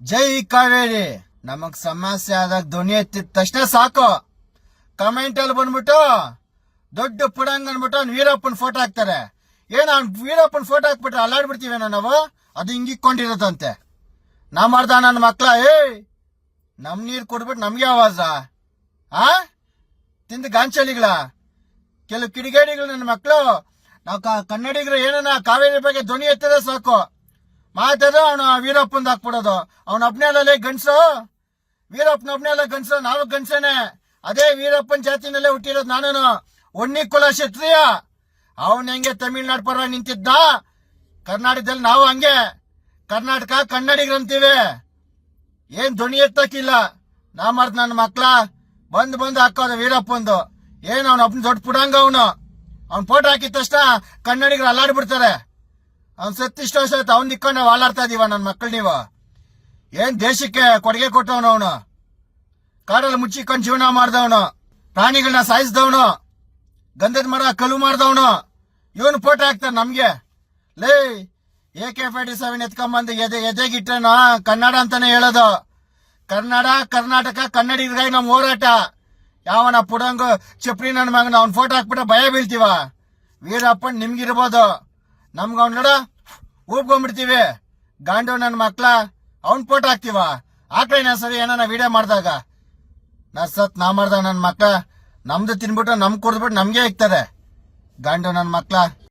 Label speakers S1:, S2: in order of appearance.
S1: ಜೈ ಕಾವೇರಿ. ನಮಗ್ ಸಮಸ್ಯೆ ಆದಾಗ ಧ್ವನಿ ಎತ್ತಿದ ತಕ್ಷಣ ಸಾಕು ಕಮೆಂಟ್ ಅಲ್ಲಿ ಬಂದ್ಬಿಟ್ಟು ದೊಡ್ಡ ಪುಡಂಗ್ ಅನ್ಬಿಟ್ಟು ಅವ್ನು ವೀರಪ್ಪನ ಫೋಟೋ ಹಾಕ್ತಾರೆ. ಏನ್ ಅವ್ನ್ ವೀರಪ್ಪನ ಫೋಟೋ ಹಾಕ್ಬಿಟ್ರೆ ಅಲ್ಲಾಡ್ಬಿಡ್ತೀವೇನೋ ನಾವು. ಅದು ಹಿಂಗಿಕ್ಕೊಂಡಿರತ್ತಂತೆ. ನಾ ಮಾಡ್ದ ನನ್ನ ಮಕ್ಳ ನಮ್ ನೀರ್ ಕೊಡ್ಬಿಟ್ಟು ನಮ್ಗೆ ಆವಾಜ ತಿಂದ ಗಾಂಚಲಿಗಳ ಕೆಲವು ಕಿಡಿಗೇಡಿಗಳು ನನ್ನ ಮಕ್ಳು. ನಾವು ಕನ್ನಡಿಗರು ಏನನ್ನ ಕಾವೇರಿ ಬಗ್ಗೆ ಧ್ವನಿ ಎತ್ತದ ಸಾಕು ಮಾತದ ಅವನು ವೀರಪ್ಪಂದ್ ಹಾಕ್ಬಿಡೋದು. ಅವನ ಒಬ್ನೇಲೇ ಗಂಡ್ಸು, ವೀರಪ್ಪನ ಒಬ್ನೇಲ ಗಂಡ್ಸು, ನಾವು ಗಂಡ್ಸೇನೆ. ಅದೇ ವೀರಪ್ಪನ ಜಾತಿನಲ್ಲೇ ಹುಟ್ಟಿರೋದು ನಾನು. ಒಣ್ಣಿ ಕುಲ ಕ್ಷತ್ರಿಯ. ಅವನ್ ಹೆಂಗೆ ತಮಿಳ್ನಾಡು ಪರ ನಿಂತಿದ್ದ, ಕರ್ನಾಟಕದಲ್ಲಿ ನಾವು ಹಂಗೆ. ಕರ್ನಾಟಕ ಕನ್ನಡಿಗರಂತೀವಿ. ಏನ್ ಧ್ವನಿ ಎತ್ತಕ್ಕಿಲ್ಲ. ನಾ ಮಾಡ್ದ ನನ್ನ ಮಕ್ಳ ಬಂದು ಹಾಕೋದು ವೀರಪ್ಪಂದು. ಏನ್ ಅವನ ಒಬ್ಬನ ದೊಡ್ಡ ಪುಡಂಗ ಅವನು. ಅವ್ನ ಫೋಟೋ ಹಾಕಿದ ತಕ್ಷಣ ಕನ್ನಡಿಗರು ಅಲ್ಲಾಡ್ಬಿಡ್ತಾರೆ. ಅವ್ನ್ ಸತ್ತಿಷ್ಟ ವರ್ಷ ಆಯ್ತು. ಅವ್ನ್ ನಿಕ್ಕೊಂಡು ನಾವು ಹಾಲಾಡ್ತಾ ಇದೀವ ನನ್ನ ಮಕ್ಕಳು. ನೀವು ಏನ್ ದೇಶಕ್ಕೆ ಕೊಡುಗೆ ಕೊಟ್ಟವನು. ಅವನು ಕಾಡಲ್ಲಿ ಮುಚ್ಚಿಕೊಂಡು ಜೀವನ ಮಾಡ್ದವನು, ಪ್ರಾಣಿಗಳನ್ನ ಸಾಯಿಸಿದವನು, ಗಂಧದ ಮರ ಕಲ್ಲು ಮಾಡ್ದವನು. ಇವನು ಫೋಟೋ ಹಾಕ್ತಾನೆ ನಮ್ಗೆ. ಲೇ AK-47 ಎತ್ಕೊಂಬಂದು ಎದೆಗಿಟ್ಟನ ಕನ್ನಡ ಅಂತಾನೆ ಹೇಳೋದು. ಕರ್ನಾಟಕ ಕನ್ನಡಿಗರಾಗಿ ನಮ್ ಹೋರಾಟ. ಯಾವನ ಪುಡಂಗ ಚಪ್ರಿ ನನ್ನ ಮಗನ ಅವ್ನ ಫೋಟೋ ಹಾಕ್ಬಿಟ್ರೆ ಭಯ ಬೀಳ್ತೀವ. ವೀರಪ್ಪನ್ ನಿಮ್ಗಿರ್ಬೋದು, ನಮ್ಗ ಅವ್ನ ನೋಡ ಊಬ್ಕೊಂಡ್ಬಿಡ್ತೀವಿ. ಗಾಂಡು ನನ್ನ ಮಕ್ಳ ಅವ್ನ್ ಫೋಟೋ ಹಾಕ್ತಿವ. ಆಕಳಿನ ಸರಿ ಏನಾನ ವಿಡಿಯೋ ಮಾಡಿದಾಗ ನಾ ಮಾಡ್ದಾಗ ನನ್ನ ಮಕ್ಳ ನಮ್ದು ತಿನ್ಬಿಟ್ಟು ನಮ್ ಕುಡ್ದ್ಬಿಟ್ಟು ನಮ್ಗೆ ಇಕ್ತಾರೆ. ಗಾಂಡು ನನ್ನ ಮಕ್ಳ.